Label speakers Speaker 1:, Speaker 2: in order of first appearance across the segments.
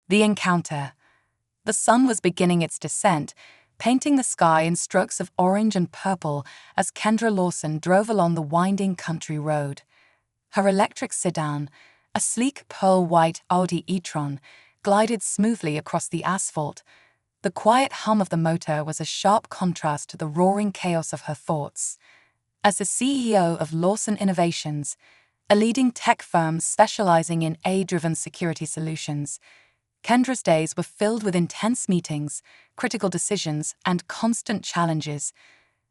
Speaker 1: The encounter. The sun was beginning its descent, painting the sky in strokes of orange and purple as Kendra Lawson drove along the winding country road. Her electric sedan, a sleek pearl-white Audi e-tron, glided smoothly across the asphalt. The quiet hum of the motor was a sharp contrast to the roaring chaos of her thoughts. As the CEO of Lawson Innovations, a leading tech firm specializing in AI-driven security solutions, Kendra's days were filled with intense meetings, critical decisions, and constant challenges.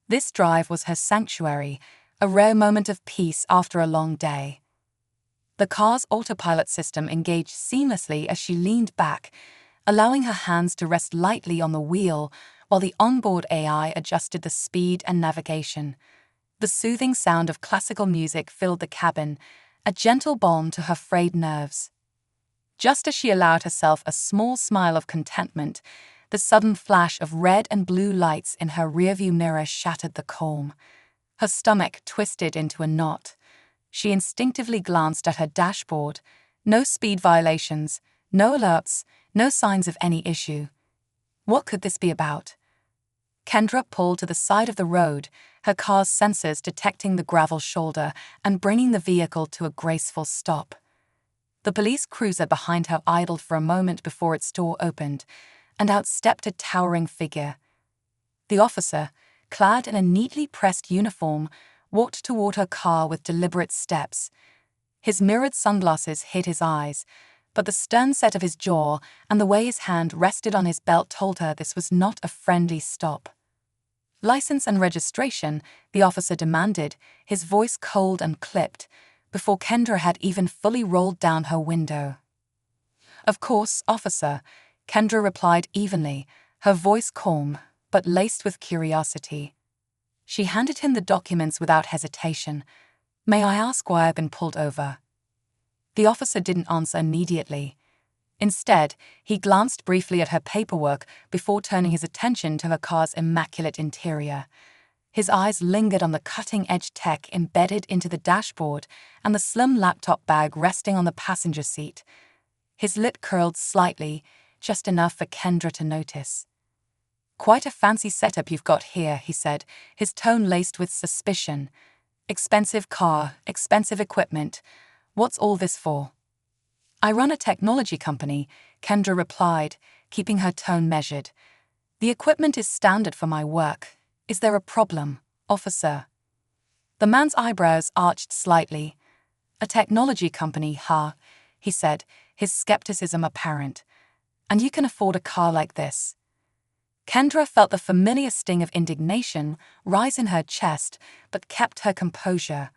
Speaker 1: This drive was her sanctuary, a rare moment of peace after a long day. The car's autopilot system engaged seamlessly as she leaned back, allowing her hands to rest lightly on the wheel while the onboard AI adjusted the speed and navigation. The soothing sound of classical music filled the cabin, a gentle balm to her frayed nerves. Just as she allowed herself a small smile of contentment, the sudden flash of red and blue lights in her rearview mirror shattered the calm. Her stomach twisted into a knot. She instinctively glanced at her dashboard. No speed violations, no alerts, no signs of any issue. What could this be about? Kendra pulled to the side of the road, her car's sensors detecting the gravel shoulder and bringing the vehicle to a graceful stop. The police cruiser behind her idled for a moment before its door opened, and out stepped a towering figure. The officer, clad in a neatly pressed uniform, walked toward her car with deliberate steps. His mirrored sunglasses hid his eyes, but the stern set of his jaw and the way his hand rested on his belt told her this was not a friendly stop. "License and registration," the officer demanded, his voice cold and clipped, before Kendra had even fully rolled down her window. "Of course, officer," Kendra replied evenly, her voice calm, but laced with curiosity. She handed him the documents without hesitation. "May I ask why I've been pulled over?" The officer didn't answer immediately. Instead, he glanced briefly at her paperwork before turning his attention to her car's immaculate interior. His eyes lingered on the cutting-edge tech embedded into the dashboard and the slim laptop bag resting on the passenger seat. His lip curled slightly, just enough for Kendra to notice. "Quite a fancy setup you've got here," he said, his tone laced with suspicion. "Expensive car, expensive equipment. What's all this for?" "I run a technology company," Kendra replied, keeping her tone measured. "The equipment is standard for my work. Is there a problem, officer?" The man's eyebrows arched slightly. "A technology company, huh?" he said, his skepticism apparent. "And you can afford a car like this?" Kendra felt the familiar sting of indignation rise in her chest, but kept her composure.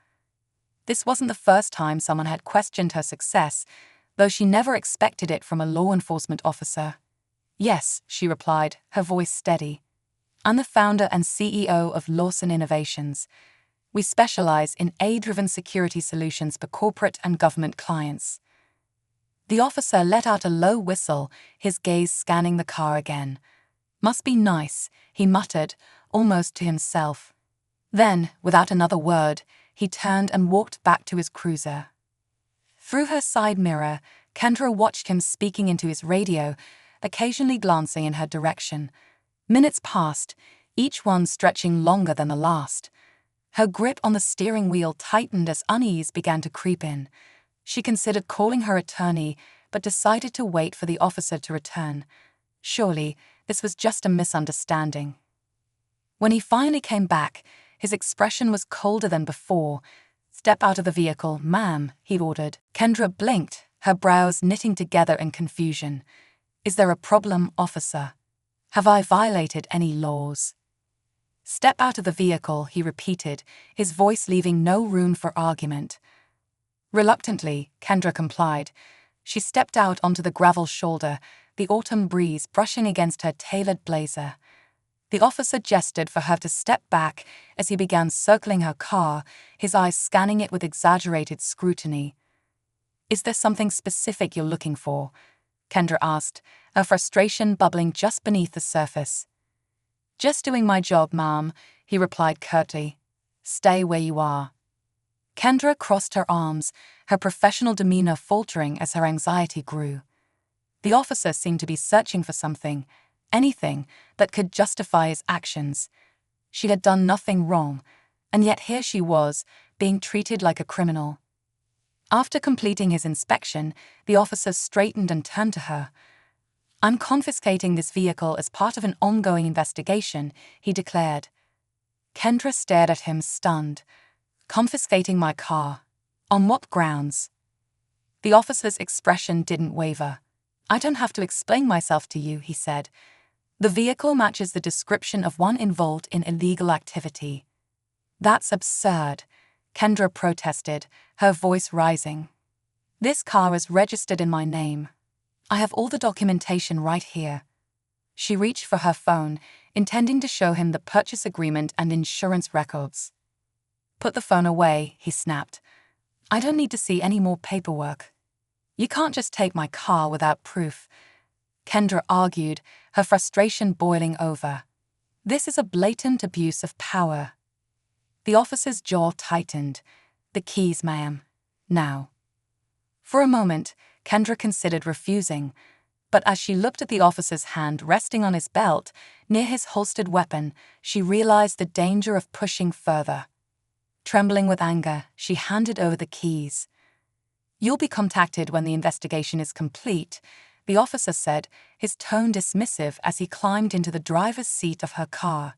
Speaker 1: This wasn't the first time someone had questioned her success, though she never expected it from a law enforcement officer. "Yes," she replied, her voice steady. "I'm the founder and CEO of Lawson Innovations. We specialize in AI-driven security solutions for corporate and government clients." The officer let out a low whistle, his gaze scanning the car again. "Must be nice," he muttered, almost to himself. Then, without another word, he turned and walked back to his cruiser. Through her side mirror, Kendra watched him speaking into his radio, occasionally glancing in her direction. Minutes passed, each one stretching longer than the last. Her grip on the steering wheel tightened as unease began to creep in. She considered calling her attorney, but decided to wait for the officer to return. Surely, this was just a misunderstanding. When he finally came back, his expression was colder than before. "Step out of the vehicle, ma'am," he ordered. Kendra blinked, her brows knitting together in confusion. "Is there a problem, officer? Have I violated any laws?" "Step out of the vehicle," he repeated, his voice leaving no room for argument. Reluctantly, Kendra complied. She stepped out onto the gravel shoulder, the autumn breeze brushing against her tailored blazer. The officer gestured for her to step back as he began circling her car, his eyes scanning it with exaggerated scrutiny. "Is there something specific you're looking for?" Kendra asked, her frustration bubbling just beneath the surface. "Just doing my job, ma'am," he replied curtly. "Stay where you are." Kendra crossed her arms, her professional demeanor faltering as her anxiety grew. The officer seemed to be searching for something, anything that could justify his actions. She had done nothing wrong, and yet here she was, being treated like a criminal. After completing his inspection, the officer straightened and turned to her. "I'm confiscating this vehicle as part of an ongoing investigation," he declared. Kendra stared at him, stunned. "Confiscating my car? On what grounds?" The officer's expression didn't waver. "I don't have to explain myself to you," he said. "The vehicle matches the description of one involved in illegal activity." "That's absurd," Kendra protested, her voice rising. "This car is registered in my name. I have all the documentation right here." She reached for her phone, intending to show him the purchase agreement and insurance records. "Put the phone away," he snapped. "I don't need to see any more paperwork. You can't just take my car without proof," Kendra argued, her frustration boiling over. "This is a blatant abuse of power." The officer's jaw tightened. "The keys, ma'am. Now." For a moment, Kendra considered refusing, but as she looked at the officer's hand resting on his belt, near his holstered weapon, she realized the danger of pushing further. Trembling with anger, she handed over the keys. "You'll be contacted when the investigation is complete," the officer said, his tone dismissive as he climbed into the driver's seat of her car.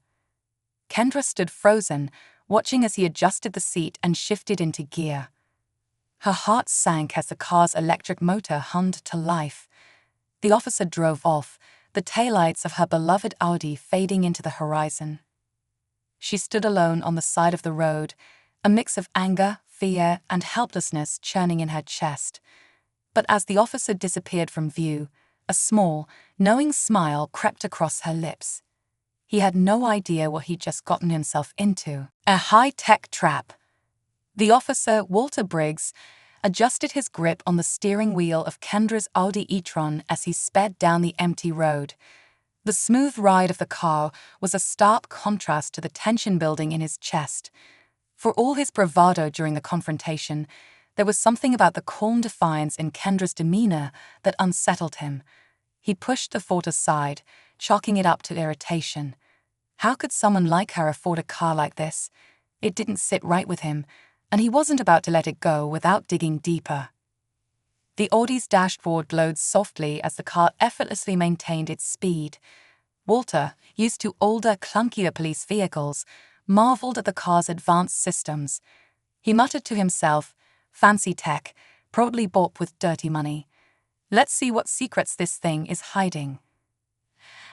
Speaker 1: Kendra stood frozen, watching as he adjusted the seat and shifted into gear. Her heart sank as the car's electric motor hummed to life. The officer drove off, the taillights of her beloved Audi fading into the horizon. She stood alone on the side of the road, a mix of anger, fear, and helplessness churning in her chest. But as the officer disappeared from view, a small, knowing smile crept across her lips. He had no idea what he'd just gotten himself into. A high-tech trap. The officer, Walter Briggs, adjusted his grip on the steering wheel of Kendra's Audi e-tron as he sped down the empty road. The smooth ride of the car was a stark contrast to the tension building in his chest. For all his bravado during the confrontation, there was something about the calm defiance in Kendra's demeanor that unsettled him. He pushed the thought aside, chalking it up to irritation. How could someone like her afford a car like this? It didn't sit right with him, and he wasn't about to let it go without digging deeper. The Audi's dashboard glowed softly as the car effortlessly maintained its speed. Walter, used to older, clunkier police vehicles, marveled at the car's advanced systems. He muttered to himself, "Fancy tech, probably bought with dirty money. Let's see what secrets this thing is hiding."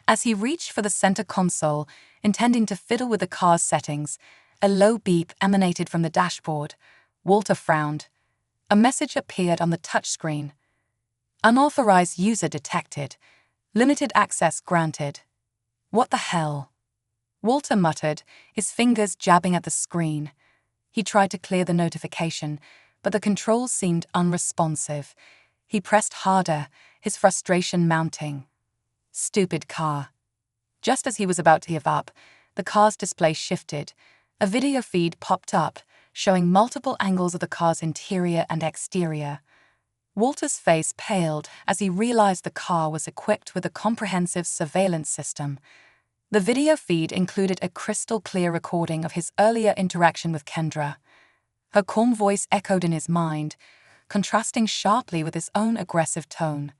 Speaker 1: As he reached for the center console, intending to fiddle with the car's settings, a low beep emanated from the dashboard. Walter frowned. A message appeared on the touchscreen. "Unauthorized user detected. Limited access granted." What the hell? Walter muttered, his fingers jabbing at the screen. He tried to clear the notification, but the controls seemed unresponsive. He pressed harder, his frustration mounting. Stupid car. Just as he was about to give up, the car's display shifted. A video feed popped up, showing multiple angles of the car's interior and exterior. Walter's face paled as he realized the car was equipped with a comprehensive surveillance system. The video feed included a crystal-clear recording of his earlier interaction with Kendra. Her calm voice echoed in his mind, contrasting sharply with his own aggressive tone.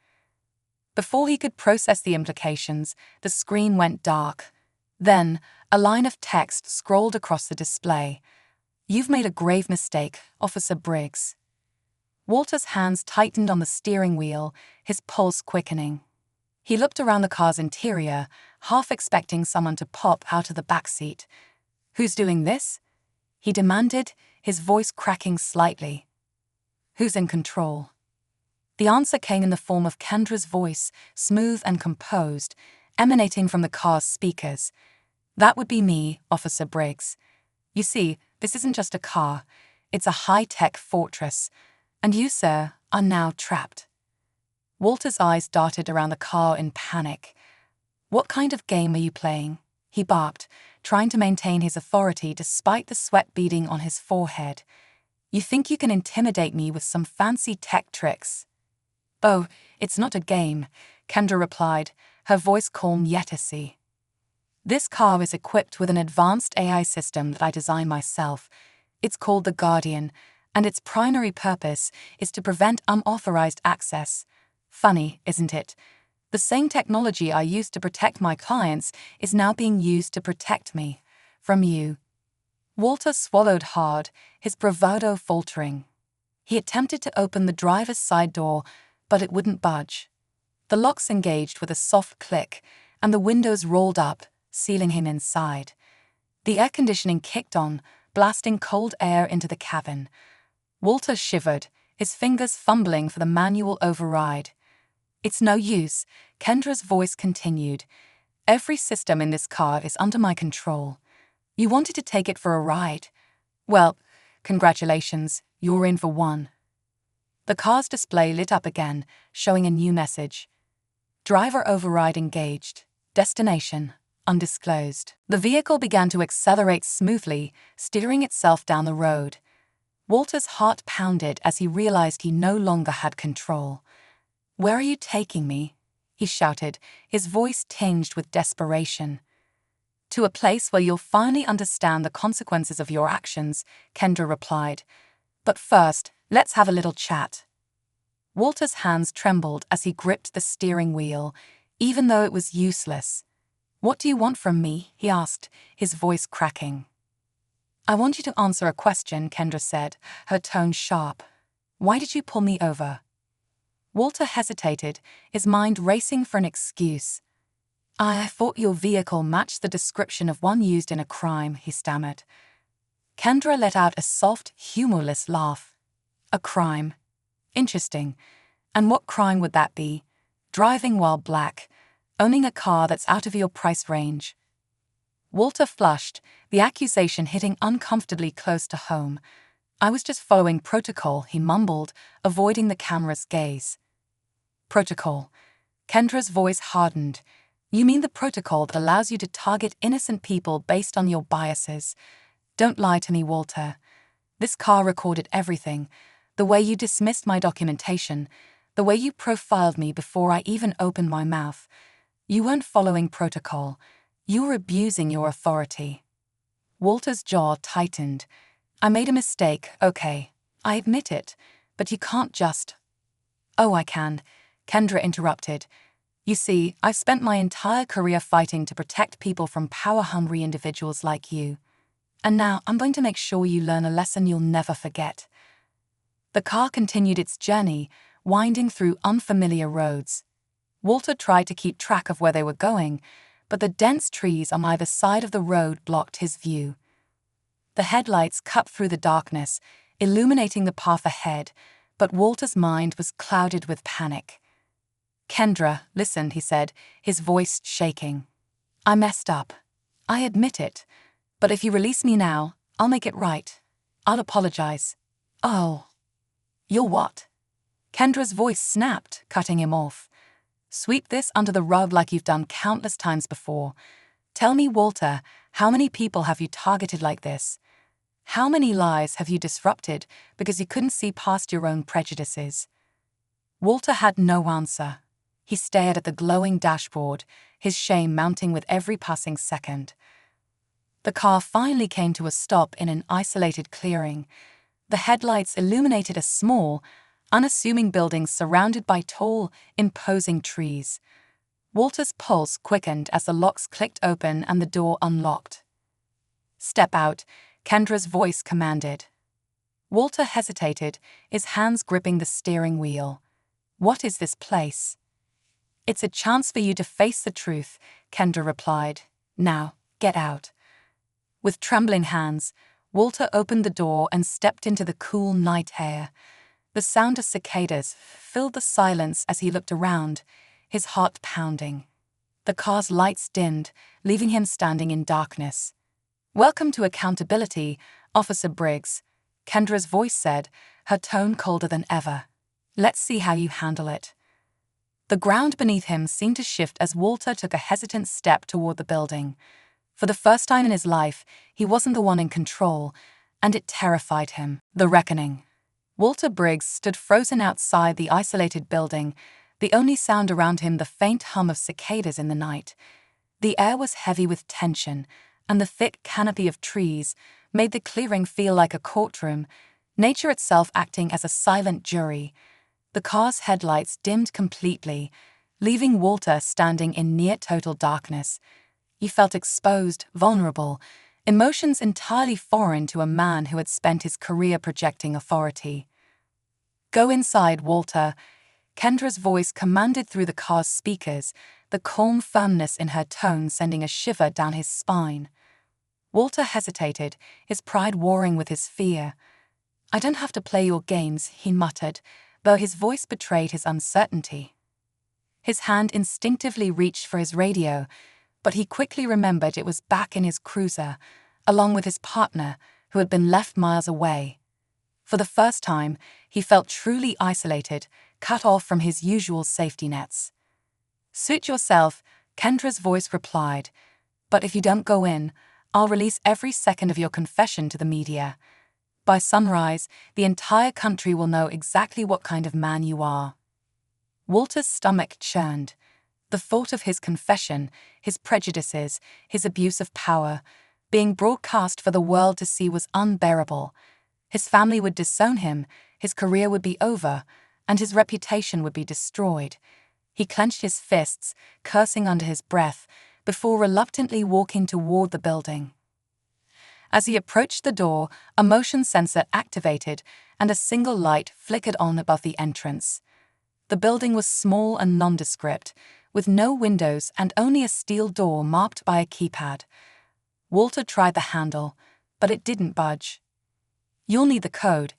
Speaker 1: Before he could process the implications, the screen went dark. Then, a line of text scrolled across the display. "You've made a grave mistake, Officer Briggs." Walter's hands tightened on the steering wheel, his pulse quickening. He looked around the car's interior, half expecting someone to pop out of the backseat. "Who's doing this?" he demanded, his voice cracking slightly. "Who's in control?" The answer came in the form of Kendra's voice, smooth and composed, emanating from the car's speakers. "That would be me, Officer Briggs. You see, this isn't just a car, it's a high-tech fortress, and you, sir, are now trapped." Walter's eyes darted around the car in panic. "What kind of game are you playing?" he barked, trying to maintain his authority despite the sweat beading on his forehead. "You think you can intimidate me with some fancy tech tricks?" "Oh, it's not a game," Kendra replied, her voice calm yet icy. "This car is equipped with an advanced AI system that I designed myself. It's called the Guardian, and its primary purpose is to prevent unauthorized access. Funny, isn't it? The same technology I used to protect my clients is now being used to protect me. From you." Walter swallowed hard, his bravado faltering. He attempted to open the driver's side door, but it wouldn't budge. The locks engaged with a soft click, and the windows rolled up, sealing him inside. The air conditioning kicked on, blasting cold air into the cabin. Walter shivered, his fingers fumbling for the manual override. "It's no use," Kendra's voice continued. "Every system in this car is under my control. You wanted to take it for a ride? Well, congratulations, you're in for one." The car's display lit up again, showing a new message. "Driver override engaged. Destination undisclosed." The vehicle began to accelerate smoothly, steering itself down the road. Walter's heart pounded as he realized he no longer had control. "Where are you taking me?" he shouted, his voice tinged with desperation. "To a place where you'll finally understand the consequences of your actions," Kendra replied. "But first, let's have a little chat." Walter's hands trembled as he gripped the steering wheel, even though it was useless. "What do you want from me?" he asked, his voice cracking. "I want you to answer a question," Kendra said, her tone sharp. "Why did you pull me over?" Walter hesitated, his mind racing for an excuse. I thought your vehicle matched the description of one used in a crime," he stammered. Kendra let out a soft, humorless laugh. "A crime? Interesting. And what crime would that be? Driving while black, owning a car that's out of your price range." Walter flushed, the accusation hitting uncomfortably close to home. "I was just following protocol," he mumbled, avoiding the camera's gaze. "Protocol?" Kendra's voice hardened. "You mean the protocol that allows you to target innocent people based on your biases? Don't lie to me, Walter. This car recorded everything. The way you dismissed my documentation, the way you profiled me before I even opened my mouth. You weren't following protocol. You were abusing your authority." Walter's jaw tightened. "I made a mistake, okay. I admit it. But you can't just—" "Oh, I can," Kendra interrupted. "You see, I've spent my entire career fighting to protect people from power-hungry individuals like you. And now I'm going to make sure you learn a lesson you'll never forget." The car continued its journey, winding through unfamiliar roads. Walter tried to keep track of where they were going, but the dense trees on either side of the road blocked his view. The headlights cut through the darkness, illuminating the path ahead, but Walter's mind was clouded with panic. "Kendra, listen," he said, his voice shaking. "I messed up. I admit it. But if you release me now, I'll make it right. I'll apologize." "Oh. You'll what?" Kendra's voice snapped, cutting him off. "Sweep this under the rug like you've done countless times before. Tell me, Walter, how many people have you targeted like this? How many lives have you disrupted because you couldn't see past your own prejudices?" Walter had no answer. He stared at the glowing dashboard, his shame mounting with every passing second. The car finally came to a stop in an isolated clearing. The headlights illuminated a small, unassuming building surrounded by tall, imposing trees. Walter's pulse quickened as the locks clicked open and the door unlocked. "Step out," Kendra's voice commanded. Walter hesitated, his hands gripping the steering wheel. "What is this place?" "It's a chance for you to face the truth," Kendra replied. "Now, get out." With trembling hands, Walter opened the door and stepped into the cool night air. The sound of cicadas filled the silence as he looked around, his heart pounding. The car's lights dimmed, leaving him standing in darkness. "Welcome to accountability, Officer Briggs," Kendra's voice said, her tone colder than ever. "Let's see how you handle it." The ground beneath him seemed to shift as Walter took a hesitant step toward the building. For the first time in his life, he wasn't the one in control, and it terrified him. The reckoning. Walter Briggs stood frozen outside the isolated building, the only sound around him the faint hum of cicadas in the night. The air was heavy with tension, and the thick canopy of trees made the clearing feel like a courtroom, nature itself acting as a silent jury. The car's headlights dimmed completely, leaving Walter standing in near-total darkness. He felt exposed, vulnerable, emotions entirely foreign to a man who had spent his career projecting authority. "Go inside, Walter," Kendra's voice commanded through the car's speakers, the calm firmness in her tone sending a shiver down his spine. Walter hesitated, his pride warring with his fear. "I don't have to play your games," he muttered, though his voice betrayed his uncertainty. His hand instinctively reached for his radio, but he quickly remembered it was back in his cruiser, along with his partner, who had been left miles away. For the first time, he felt truly isolated, cut off from his usual safety nets. "Suit yourself," Kendra's voice replied, "but if you don't go in, I'll release every second of your confession to the media. By sunrise, the entire country will know exactly what kind of man you are." Walter's stomach churned. The thought of his confession, his prejudices, his abuse of power, being broadcast for the world to see was unbearable. His family would disown him, his career would be over, and his reputation would be destroyed. He clenched his fists, cursing under his breath, before reluctantly walking toward the building. As he approached the door, a motion sensor activated and a single light flickered on above the entrance. The building was small and nondescript, with no windows and only a steel door marked by a keypad. Walter tried the handle, but it didn't budge. "You'll need the code,"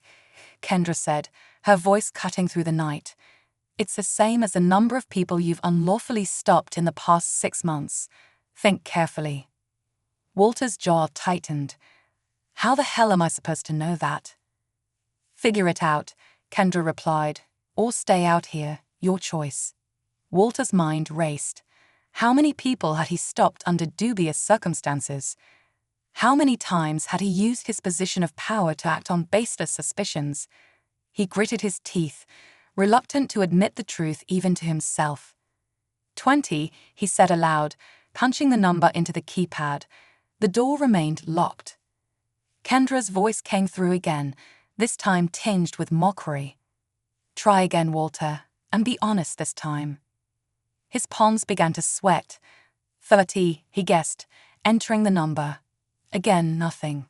Speaker 1: Kendra said, her voice cutting through the night. "It's the same as the number of people you've unlawfully stopped in the past 6 months. Think carefully." Walter's jaw tightened. "How the hell am I supposed to know that?" "Figure it out," Kendra replied, "or stay out here, your choice." Walter's mind raced. How many people had he stopped under dubious circumstances? How many times had he used his position of power to act on baseless suspicions? He gritted his teeth, reluctant to admit the truth even to himself. 20, he said aloud, punching the number into the keypad. The door remained locked. Kendra's voice came through again, this time tinged with mockery. "Try again, Walter, and be honest this time." His palms began to sweat. 30, he guessed, entering the number. Again, nothing.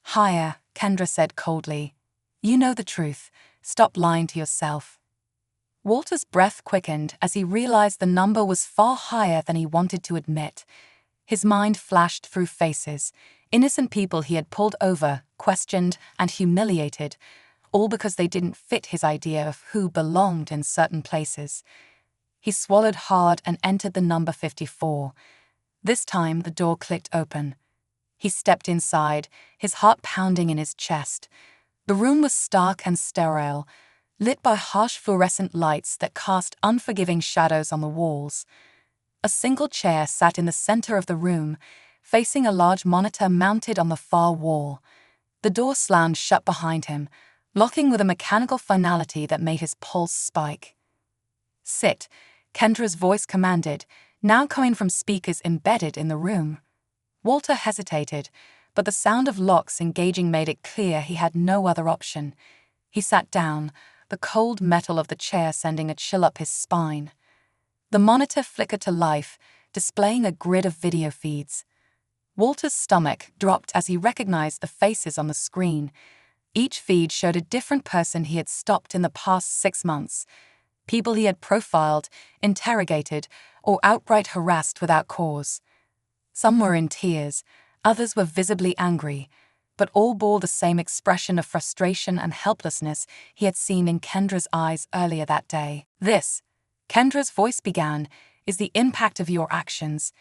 Speaker 1: "Higher," Kendra said coldly. "You know the truth. Stop lying to yourself." Walter's breath quickened as he realized the number was far higher than he wanted to admit. His mind flashed through faces, innocent people he had pulled over, questioned, and humiliated, all because they didn't fit his idea of who belonged in certain places. He swallowed hard and entered the number 54. This time, the door clicked open. He stepped inside, his heart pounding in his chest. The room was stark and sterile, lit by harsh fluorescent lights that cast unforgiving shadows on the walls. A single chair sat in the center of the room, facing a large monitor mounted on the far wall. The door slammed shut behind him, locking with a mechanical finality that made his pulse spike. "Sit," Kendra's voice commanded, now coming from speakers embedded in the room. Walter hesitated, but the sound of locks engaging made it clear he had no other option. He sat down, the cold metal of the chair sending a chill up his spine. The monitor flickered to life, displaying a grid of video feeds. Walter's stomach dropped as he recognized the faces on the screen. Each feed showed a different person he had stopped in the past 6 months. People he had profiled, interrogated, or outright harassed without cause. Some were in tears, others were visibly angry, but all bore the same expression of frustration and helplessness he had seen in Kendra's eyes earlier that day. "This," Kendra's voice began, "is the impact of your actions.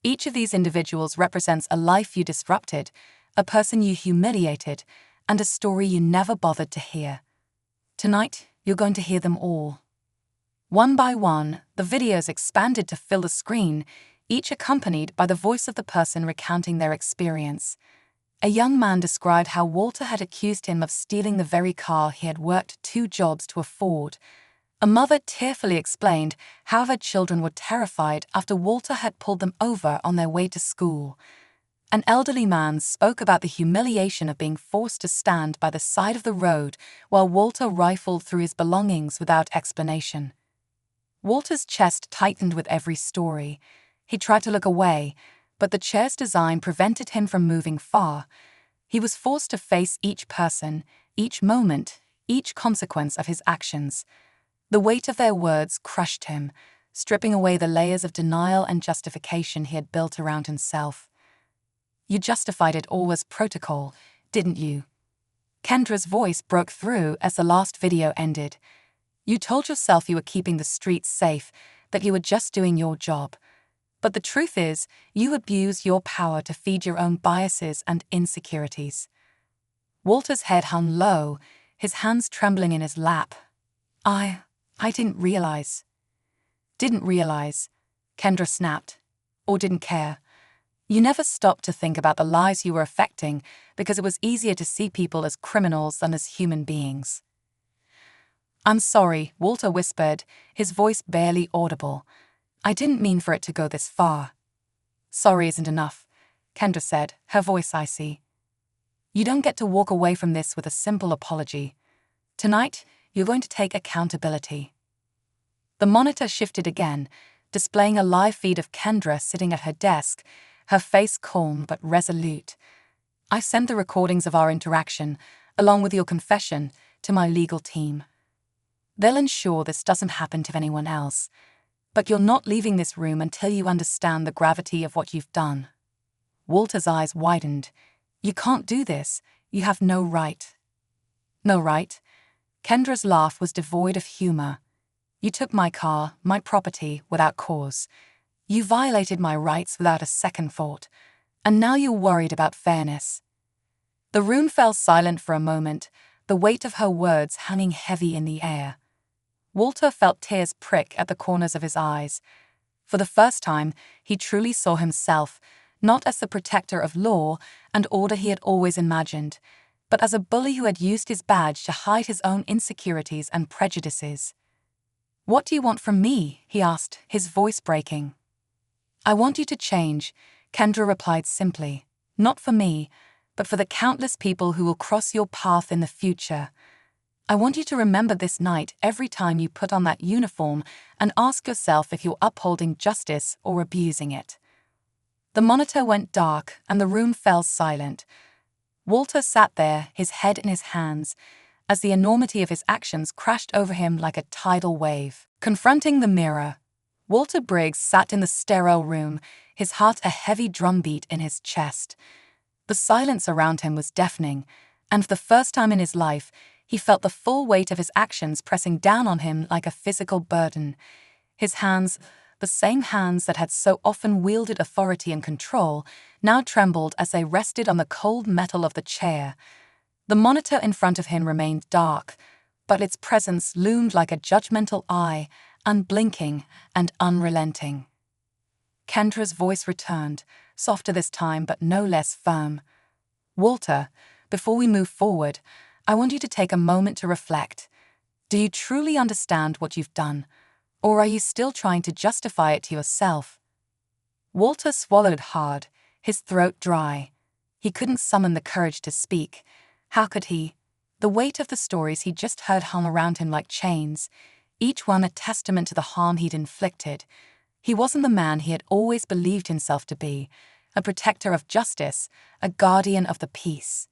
Speaker 1: Each of these individuals represents a life you disrupted, a person you humiliated, and a story you never bothered to hear. Tonight, you're going to hear them all." One by one, the videos expanded to fill the screen, each accompanied by the voice of the person recounting their experience. A young man described how Walter had accused him of stealing the very car he had worked 2 jobs to afford. A mother tearfully explained how her children were terrified after Walter had pulled them over on their way to school. An elderly man spoke about the humiliation of being forced to stand by the side of the road while Walter rifled through his belongings without explanation. Walter's chest tightened with every story. He tried to look away, but the chair's design prevented him from moving far. He was forced to face each person, each moment, each consequence of his actions. The weight of their words crushed him, stripping away the layers of denial and justification he had built around himself. "You justified it all as protocol, didn't you?" Kendra's voice broke through as the last video ended. "You told yourself you were keeping the streets safe, that you were just doing your job. But the truth is, you abuse your power to feed your own biases and insecurities." Walter's head hung low, his hands trembling in his lap. I didn't realize." "Didn't realize," Kendra snapped. "Or didn't care. You never stopped to think about the lives you were affecting because it was easier to see people as criminals than as human beings." "I'm sorry," Walter whispered, his voice barely audible. "I didn't mean for it to go this far." "Sorry isn't enough," Kendra said, her voice icy. "You don't get to walk away from this with a simple apology. Tonight, you're going to take accountability." The monitor shifted again, displaying a live feed of Kendra sitting at her desk, her face calm but resolute. "I sent the recordings of our interaction, along with your confession, to my legal team. They'll ensure this doesn't happen to anyone else. But you're not leaving this room until you understand the gravity of what you've done." Walter's eyes widened. "You can't do this. You have no right." "No right?" Kendra's laugh was devoid of humor. "You took my car, my property, without cause. You violated my rights without a second thought. And now you're worried about fairness." The room fell silent for a moment, the weight of her words hanging heavy in the air. Walter felt tears prick at the corners of his eyes. For the first time, he truly saw himself, not as the protector of law and order he had always imagined, but as a bully who had used his badge to hide his own insecurities and prejudices. "What do you want from me?" he asked, his voice breaking. "I want you to change," Kendra replied simply. "Not for me, but for the countless people who will cross your path in the future. I want you to remember this night every time you put on that uniform and ask yourself if you're upholding justice or abusing it." The monitor went dark and the room fell silent. Walter sat there, his head in his hands, as the enormity of his actions crashed over him like a tidal wave. Confronting the mirror, Walter Briggs sat in the sterile room, his heart a heavy drumbeat in his chest. The silence around him was deafening, and for the first time in his life, he felt the full weight of his actions pressing down on him like a physical burden. His hands, the same hands that had so often wielded authority and control, now trembled as they rested on the cold metal of the chair. The monitor in front of him remained dark, but its presence loomed like a judgmental eye, unblinking and unrelenting. Kendra's voice returned, softer this time but no less firm. "Walter, before we move forward, I want you to take a moment to reflect. Do you truly understand what you've done, or are you still trying to justify it to yourself?" Walter swallowed hard, his throat dry. He couldn't summon the courage to speak. How could he? The weight of the stories he'd just heard hung around him like chains, each one a testament to the harm he'd inflicted. He wasn't the man he had always believed himself to be, a protector of justice, a guardian of the peace.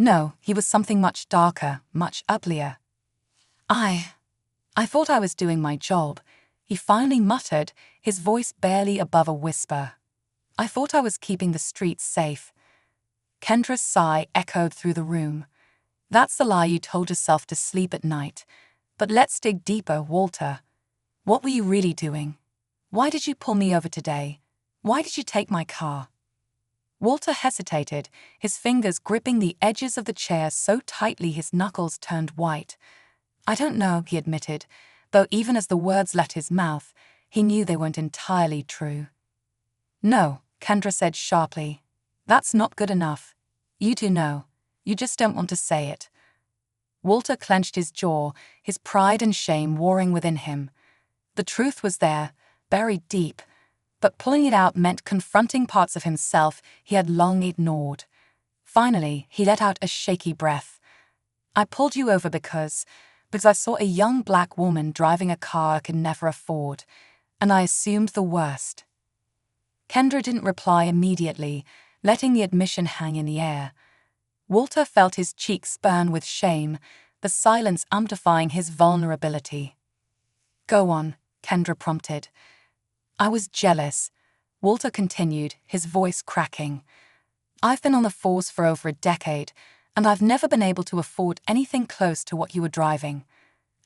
Speaker 1: No, he was something much darker, much uglier. I thought I was doing my job," he finally muttered, his voice barely above a whisper. "I thought I was keeping the streets safe." Kendra's sigh echoed through the room. "That's the lie you told yourself to sleep at night. But let's dig deeper, Walter. What were you really doing? Why did you pull me over today? Why did you take my car?" Walter hesitated, his fingers gripping the edges of the chair so tightly his knuckles turned white. "I don't know," he admitted, though even as the words left his mouth, he knew they weren't entirely true. "No," Kendra said sharply. "That's not good enough. You do know. You just don't want to say it. Walter clenched his jaw, his pride and shame warring within him. The truth was there, buried deep, but pulling it out meant confronting parts of himself he had long ignored. Finally, he let out a shaky breath. I pulled you over because I saw a young black woman driving a car I could never afford, and I assumed the worst. Kendra didn't reply immediately, letting the admission hang in the air. Walter felt his cheeks burn with shame, the silence amplifying his vulnerability. Go on, Kendra prompted. I was jealous, Walter continued, his voice cracking. I've been on the force for over a decade, and I've never been able to afford anything close to what you were driving.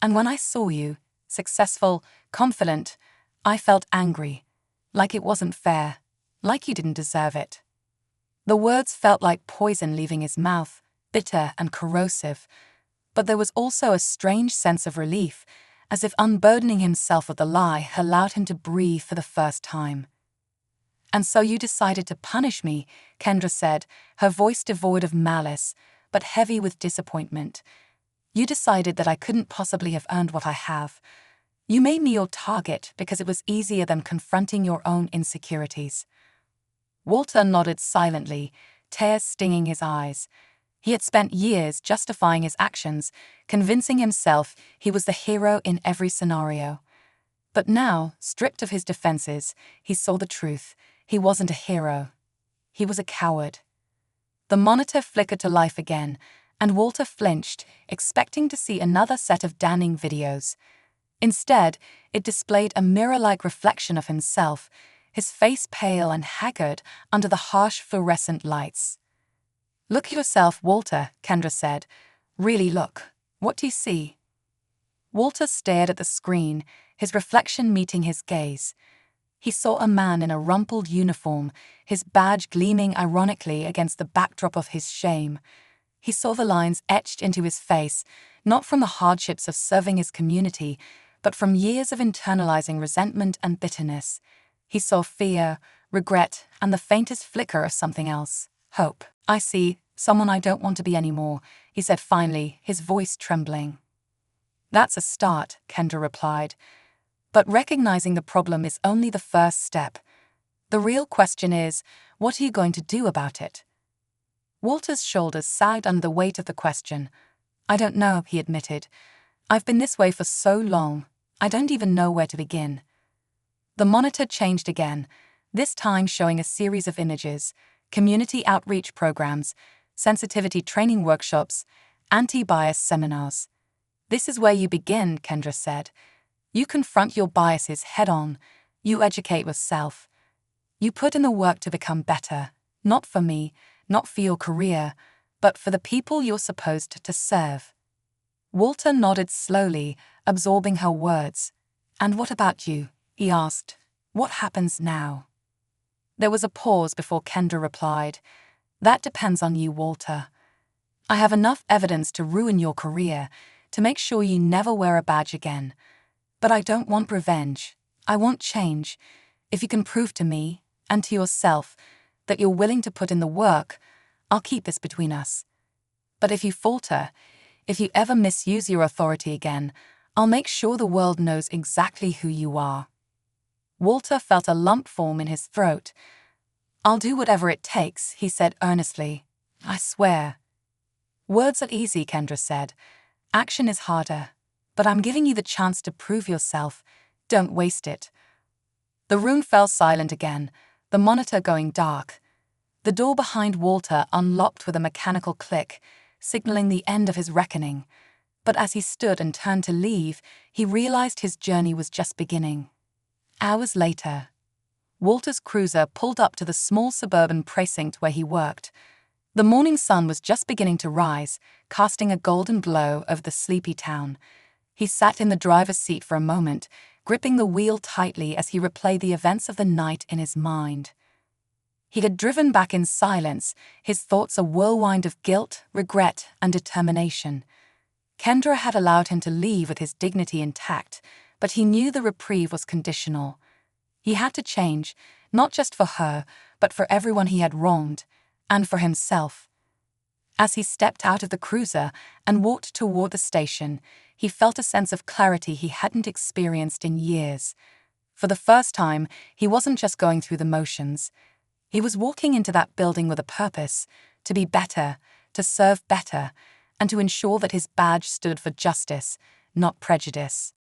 Speaker 1: And when I saw you, successful, confident, I felt angry, like it wasn't fair, like you didn't deserve it. The words felt like poison leaving his mouth, bitter and corrosive, but there was also a strange sense of relief, as if unburdening himself of the lie allowed him to breathe for the first time. And so you decided to punish me, Kendra said, her voice devoid of malice, but heavy with disappointment. You decided that I couldn't possibly have earned what I have. You made me your target because it was easier than confronting your own insecurities. Walter nodded silently, tears stinging his eyes. He had spent years justifying his actions, convincing himself he was the hero in every scenario. But now, stripped of his defenses, he saw the truth. He wasn't a hero. He was a coward. The monitor flickered to life again, and Walter flinched, expecting to see another set of damning videos. Instead, it displayed a mirror-like reflection of himself, his face pale and haggard under the harsh fluorescent lights. Look at yourself, Walter, Kendra said. Really look. What do you see? Walter stared at the screen, his reflection meeting his gaze. He saw a man in a rumpled uniform, his badge gleaming ironically against the backdrop of his shame. He saw the lines etched into his face, not from the hardships of serving his community, but from years of internalizing resentment and bitterness. He saw fear, regret, and the faintest flicker of something else, hope. I see, someone I don't want to be anymore, he said finally, his voice trembling. That's a start, Kendra replied. But recognizing the problem is only the first step. The real question is, what are you going to do about it? Walter's shoulders sagged under the weight of the question. I don't know, he admitted. I've been this way for so long, I don't even know where to begin. The monitor changed again, this time showing a series of images, community outreach programs, sensitivity training workshops, anti-bias seminars. This is where you begin, Kendra said. You confront your biases head-on. You educate yourself. You put in the work to become better, not for me, not for your career, but for the people you're supposed to serve. Walter nodded slowly, absorbing her words. And what about you? He asked. What happens now? There was a pause before Kendra replied. That depends on you, Walter. I have enough evidence to ruin your career, to make sure you never wear a badge again. But I don't want revenge. I want change. If you can prove to me, and to yourself, that you're willing to put in the work, I'll keep this between us. But if you falter, if you ever misuse your authority again, I'll make sure the world knows exactly who you are. Walter felt a lump form in his throat. I'll do whatever it takes, he said earnestly. I swear. Words are easy, Kendra said. Action is harder. But I'm giving you the chance to prove yourself. Don't waste it. The room fell silent again, the monitor going dark. The door behind Walter unlocked with a mechanical click, signaling the end of his reckoning. But as he stood and turned to leave, he realized his journey was just beginning. Hours later, Walter's cruiser pulled up to the small suburban precinct where he worked. The morning sun was just beginning to rise, casting a golden glow over the sleepy town. He sat in the driver's seat for a moment, gripping the wheel tightly as he replayed the events of the night in his mind. He had driven back in silence, his thoughts a whirlwind of guilt, regret, and determination. Kendra had allowed him to leave with his dignity intact, but he knew the reprieve was conditional. He had to change, not just for her, but for everyone he had wronged, and for himself. As he stepped out of the cruiser and walked toward the station, he felt a sense of clarity he hadn't experienced in years. For the first time, he wasn't just going through the motions. He was walking into that building with a purpose, to be better, to serve better, and to ensure that his badge stood for justice, not prejudice.